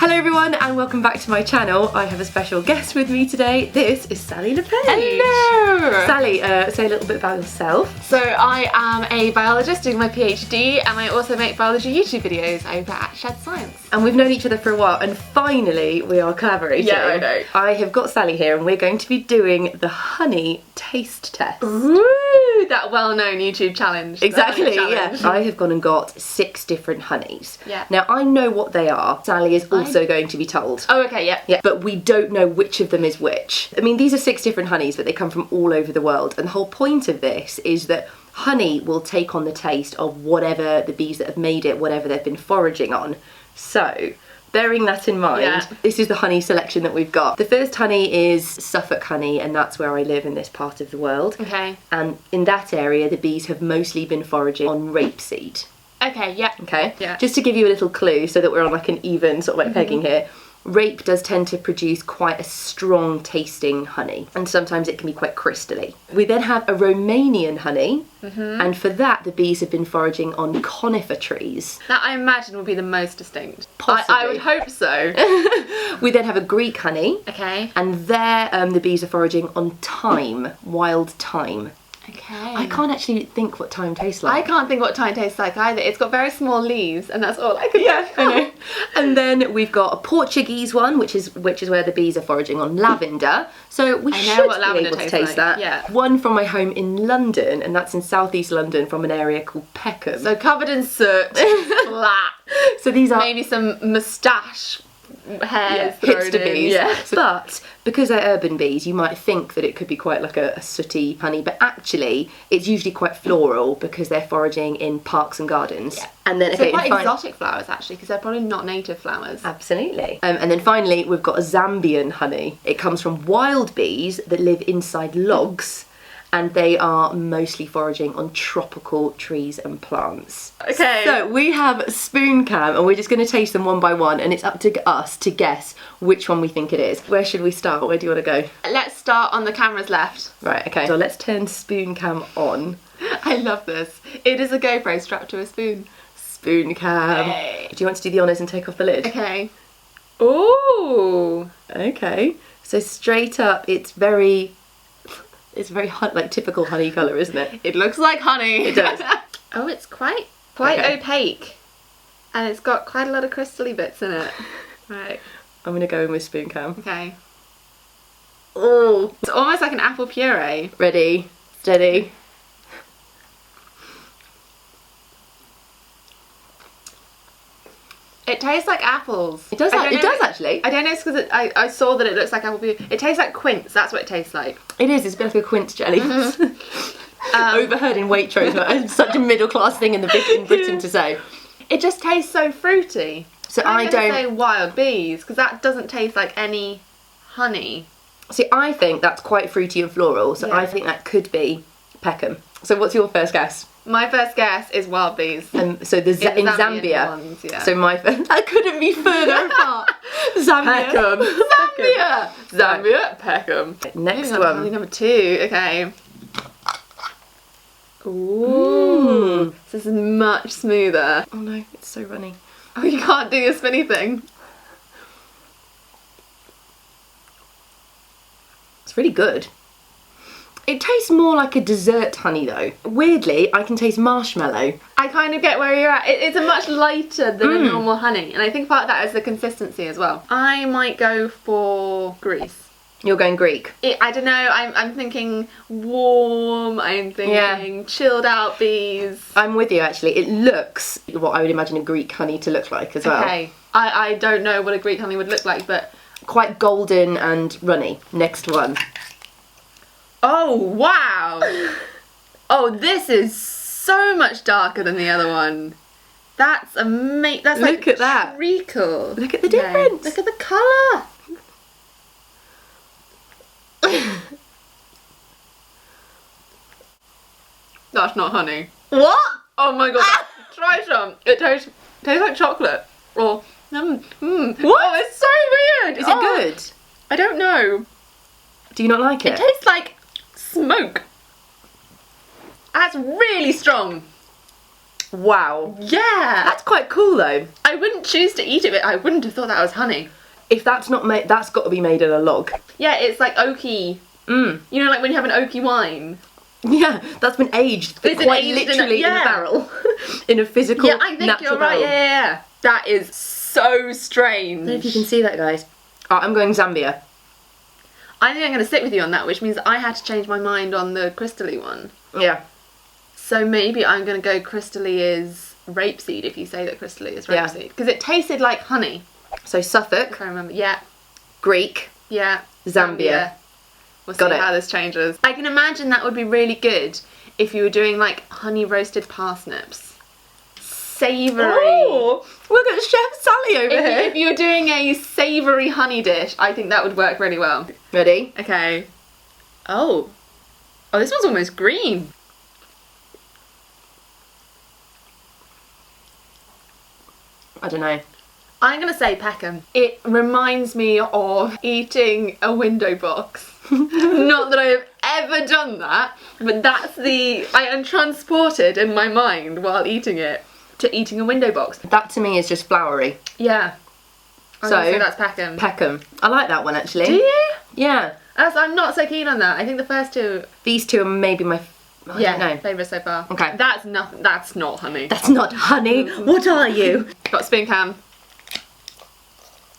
Hello everyone and welcome back to my channel. I have a special guest with me today. This is Sally LePage. Hello! Sally, say a little bit about yourself. So I am a biologist doing my PhD and I also make biology YouTube videos over at Shed Science. And we've known each other for a while and finally we are collaborating. Yeah, I know. I have got Sally here and we're going to be doing the honey taste test. Woo! That well-known YouTube challenge. Exactly, Challenge. yeah. I have gone and got 6 different honeys. Yeah. Now I know what they are. Sally is also going to be told. Oh, okay, yeah. Yeah, but we don't know which of them is which. I mean, these are 6 different honeys, but they come from all over the world. And the whole point of this is that honey will take on the taste of whatever the bees that have made it, whatever they've been foraging on. So, bearing that in mind, this is the honey selection that we've got. The first honey is Suffolk Honey, and that's where I live in this part of the world. Okay. And in that area, the bees have mostly been foraging on rapeseed. Okay, yeah. Okay? Yeah. Just to give you a little clue so that we're on like an even sort of like pegging here. Rape does tend to produce quite a strong tasting honey and sometimes it can be quite crystally. We then have a Romanian honey and for that the bees have been foraging on conifer trees. That I imagine will be the most distinct. Possibly. I would hope so. We then have a Greek honey Okay. and there the bees are foraging on thyme, wild thyme. Okay. I can't actually think what thyme tastes I like. can't think what thyme tastes like either. It's got very small leaves and that's all I can think. I know. And then we've got a Portuguese one, which is where the bees are foraging on lavender. So we I know should what be lavender able to tastes taste like, that. yeah. One One from my home in London, and that's in southeast London from an area called Peckham. So covered in soot, flat, So these are maybe some moustache hairs hipster thrown in. bees. Yeah. But because they're urban bees, you might think that it could be quite like a sooty honey, but actually it's usually quite floral because they're foraging in parks and gardens. Yeah. And then So quite exotic flowers actually, because they're probably not native flowers. Absolutely. And then finally, we've got a Zambian honey. It comes from wild bees that live inside logs, and they are mostly foraging on tropical trees and plants. Okay. So we have spoon cam, and we're just going to taste them one by one, and it's up to us to guess which one we think it is. Where should we start? Where do you want to go? Let's start on the camera's left. Right, okay. So let's turn spoon cam on. I love this. It is a GoPro strapped to a spoon. Spoon cam. Hey. Do you want to do the honours and take off the lid? Okay. Ooh. Okay. So straight up, it's very like typical honey colour, isn't it? It looks like honey. It does. Oh, it's quite Okay. opaque. And it's got quite a lot of crystally bits in it. Right. I'm going to go in with spoon cam. Okay. Oh, it's almost like an apple puree. Ready, steady. It tastes like apples. It does. It does actually. I don't know. It's because I saw that it looks like apple puree. It tastes like quince. That's what it tastes like. It is. It's a bit like a quince jelly. Overheard in Waitrose, but it's such a middle class thing in Britain to say. It just tastes so fruity. So I'm I gonna say don't wild bees because that doesn't taste like any honey. see. I think that's quite fruity and floral. So Yeah. I think that could be Peckham. So what's your first guess? My first guess is wild bees. So the in Zambian Zambia. ones, yeah. So that couldn't be further apart. Zambia. Peckham. Zambia. Zambia. Peckham. Next Moving on to one. honey number 2. Okay. Ooh. This is much smoother. Oh no, it's so runny. Oh, you can't do your spinny thing. It's really good. It tastes more like a dessert honey though. Weirdly, I can taste marshmallow. I kind of get where you're at. It's a much lighter than a normal honey, and I think part of that is the consistency as well. I might go for Greece. You're going Greek. I don't know. I'm thinking warm. I'm thinking chilled out bees. I'm with you actually. It looks what I would imagine a Greek honey to look like as well. Okay. I don't know what a Greek honey would look like, but Quite golden and runny. Next one. oh wow! Oh, this is so much darker than the other one. That's amazing. That's like Look at that. treacle. Look at the difference. Look at the colour. That's not honey. What? Oh my god. Try some. It tastes like chocolate. Or What? Oh, it's so weird. Is it good? I don't know. Do you not like It it? tastes like smoke. That's really strong. Wow. Yeah. That's quite cool though. I wouldn't choose to eat it, but I wouldn't have thought that was honey. If that's not made, that's got to be made in a log. Yeah, it's like oaky. You know, like when you have an oaky wine. Yeah, that's been aged It's quite aged literally in a barrel. In a physical, Yeah, I think natural you're right. barrel. Yeah. That is so strange. I don't know if you can see that, guys. I'm going Zambia. I think I'm going to stick with you on that, which means I had to change my mind on the crystally one. Yeah. So maybe I'm going to go crystally is rapeseed, if you say that crystally is Yeah. rapeseed. Because it tasted like honey, So Suffolk, if I remember. Yeah, Greek, yeah. Zambia. We'll Got see it. how this changes. I can imagine that would be really good if you were doing like honey roasted parsnips. Savoury. Oh, look at Chef Sally over here. If you were doing a savoury honey dish, I think that would work really well. Ready? Okay. Oh. Oh, this one's almost green. I don't know. I'm going to say Peckham. It reminds me of eating a window box. Not that I have ever done that, but I am transported in my mind while eating it to eating a window box. That to me is just floury. Yeah. I'm gonna So, say that's Peckham. Peckham. I like that one actually. Do you? Yeah. I'm not so keen on that. I think the first two, These two are maybe my. I don't know. favourites so far. Okay. That's nothing. That's not honey. That's not honey. What are you? Got a spoon cam.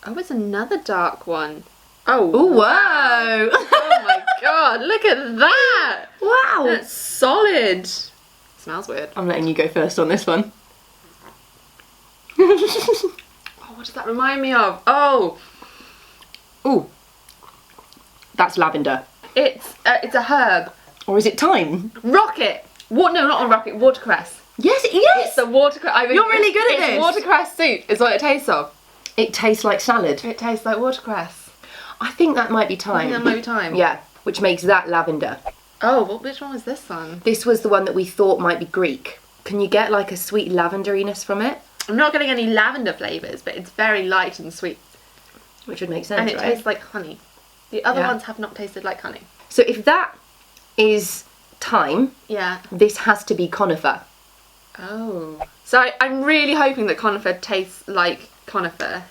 Oh, it's another dark one. Oh. Oh whoa! Oh my god! Look at that. Wow. That's solid. Smells weird. I'm letting you go first on this one. Oh, what does that remind me of? Oh, Ooh. That's lavender. it's a herb. Or is it thyme? Rocket. What? No, not a rocket. Watercress. Yes, yes. It's the watercress. You're really good at it's this. Watercress soup is what it tastes of. It tastes like salad. It tastes like watercress. I think that might be I thyme. think that might be thyme. Yeah, which makes that lavender. Oh, well, which one was this one? This was the one that we thought might be Greek. Can you get like a sweet lavenderiness from it? I'm not getting any lavender flavours, but it's very light and sweet. Which would make sense, And it right? tastes like honey. The other Yeah. ones have not tasted like honey. So if that is thyme, Yeah. this has to be conifer. Oh. So I'm really hoping that conifer tastes like conifer.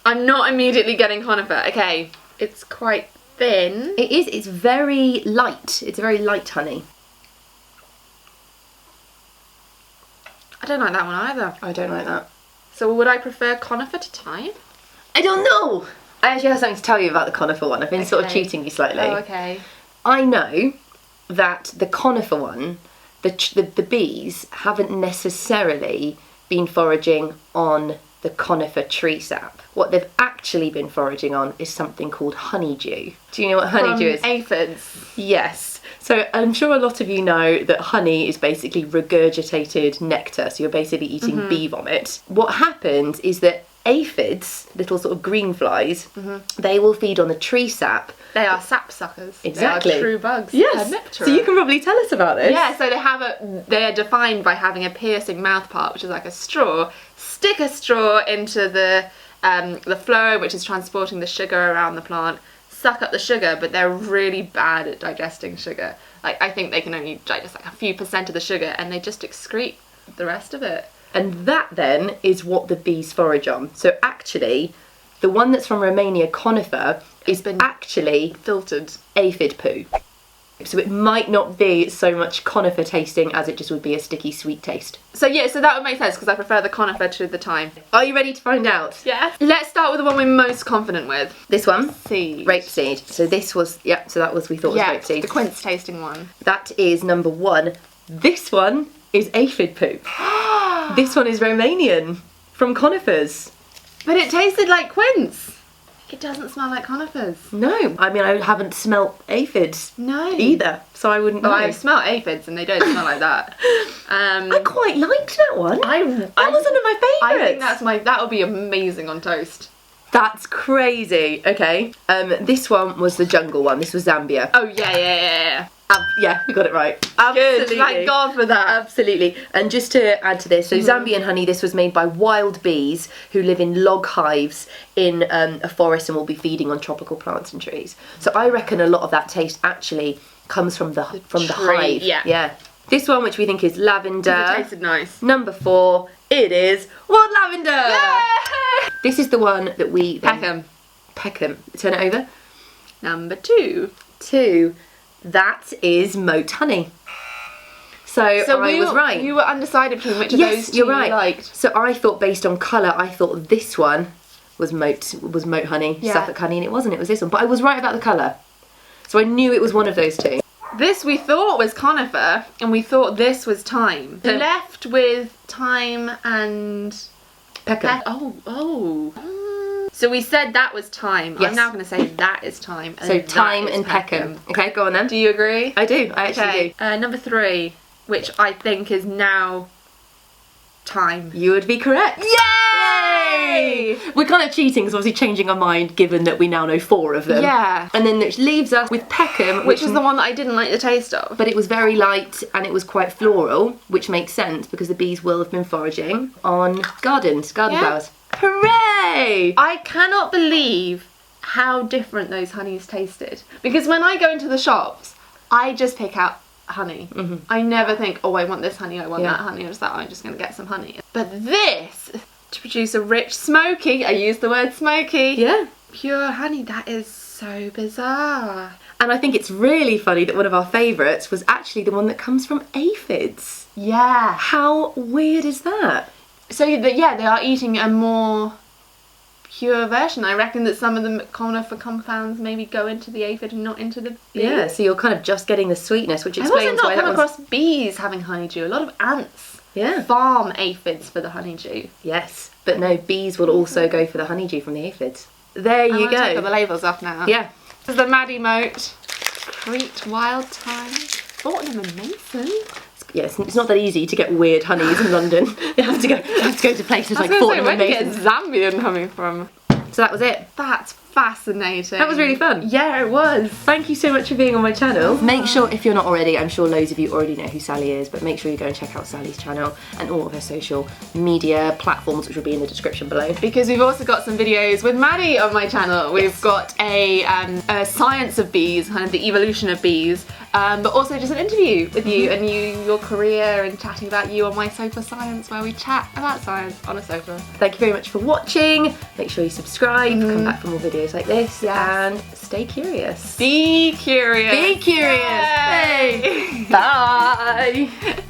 I'm not immediately getting conifer. Okay. It's quite thin. It is, it's very light. It's a very light honey. I don't like that one either. I don't like that. So would I prefer conifer to thyme? I don't know. I actually have something to tell you about the conifer one. I've been sort of Okay. cheating you slightly. Oh, okay. I know that the conifer one, the bees haven't necessarily been foraging on the conifer tree sap. What they've actually been foraging on is something called honeydew. Do you know what honeydew is? Aphids. Yes. So I'm sure a lot of you know that honey is basically regurgitated nectar. So you're basically eating bee vomit. What happens is that aphids, little sort of green flies, they will feed on the tree sap. They are sap suckers. Exactly. They are true bugs. Yes. So you can probably tell us about this. Yeah, so they are defined by having a piercing mouth part, which is like a straw. Stick a straw into the phloem, which is transporting the sugar around the plant. Suck up the sugar, but they're really bad at digesting sugar. Like, I think they can only digest like a few % of the sugar, and they just excrete the rest of it. And that then is what the bees forage on. So actually, the one that's from Romania, conifer, is been actually filtered. aphid poo. So it might not be so much conifer tasting as it just would be a sticky sweet taste. So yeah, so that would make sense because I prefer the conifer to the thyme. Are you ready to find out? Yeah. Let's start with the one we're most confident with. This one? Seed. Rapeseed. So this was, yeah, so that was, we thought was rapeseed. the quince tasting one. That is number one. This one is aphid poo. This one is Romanian, from conifers. But it tasted like quince. It doesn't smell like conifers. No, I mean, I haven't smelt aphids No. either, so I wouldn't know. Well, I've smelt aphids and they don't smell like that. I quite liked that one. That was one of my favourites. I think that would be amazing on toast. That's crazy. Okay. This one was the jungle one. This was Zambia. Oh yeah. Yeah, we got it right. Absolutely. Good. Thank God for that. Absolutely. And just to add to this, so Zambian honey, this was made by wild bees who live in log hives in a forest and will be feeding on tropical plants and trees. So I reckon a lot of that taste actually comes from the tree, hive. yeah. Yeah. This one, which we think is lavender. It tasted nice. Number 4, it is wild lavender. Yay! This is the one that we... Peckham. Turn it over. Number 2. 2, that is Moate honey. So I was right. You were undecided between which of those two you're right. you liked. So I thought, based on colour, I thought this one was Moate honey, Yeah. Suffolk honey, and it wasn't. It was this one. But I was right about the colour. So I knew it was one of those two. This we thought was conifer, and we thought this was thyme. So- Left with thyme and... Peckham. So we said that was thyme. Yes. I'm now going to say that is thyme. So that thyme is and Peckham. Okay, go on then. Do you agree? I do. I actually do. Number 3, which I think is now thyme. You would be correct. Yay! We're kind of cheating because obviously changing our mind given that we now know 4 of them. Yeah. And then which leaves us with Peckham, Which was the one that I didn't like the taste of. but it was very light and it was quite floral, which makes sense because the bees will have been foraging on garden Yeah. flowers. Hooray! I cannot believe how different those honeys tasted. Because when I go into the shops, I just pick out honey. I never think, oh, I want this honey, I want Yeah. that honey. I'm just like, oh, I'm just going to get some honey. But this, to produce a rich smoky, I use the word smoky, Yeah. pure honey, that is so bizarre. And I think it's really funny that one of our favourites was actually the one that comes from aphids. Yeah. How weird is that? So, yeah, they are eating a more pure version. I reckon that some of the conifer compounds maybe go into the aphid and not into the bee. Yeah, so you're kind of just getting the sweetness, which I've also explains not why that come one's... across bees having honeydew. A lot of ants Yeah. farm aphids for the honeydew. Yes, but no, bees will also go for the honeydew from the aphids. There you Take all the go. labels off now. Yeah. This is the Maddie Moate Crete Wild Thyme. Fortnum and Mason. Yes, it's not that easy to get weird honeys in London. You have to go to places like Fortnum Where and do you get Mason. Zambian honey from? So that was it. That's fascinating. That was really fun. Yeah, it was. Thank you so much for being on my channel. Make sure, if you're not already, I'm sure loads of you already know who Sally is, but make sure you go and check out Sally's channel and all of her social media platforms, which will be in the description below. Because we've also got some videos with Maddie on my channel. We've got a science of bees, kind of the evolution of bees, but also just an interview with you and your career and chatting about you on my sofa science, where we chat about science on a sofa. Thank you very much for watching. Make sure you subscribe, come back for more videos like this, Yes. and stay curious. Be curious. Be curious. Yay. Hey. Bye.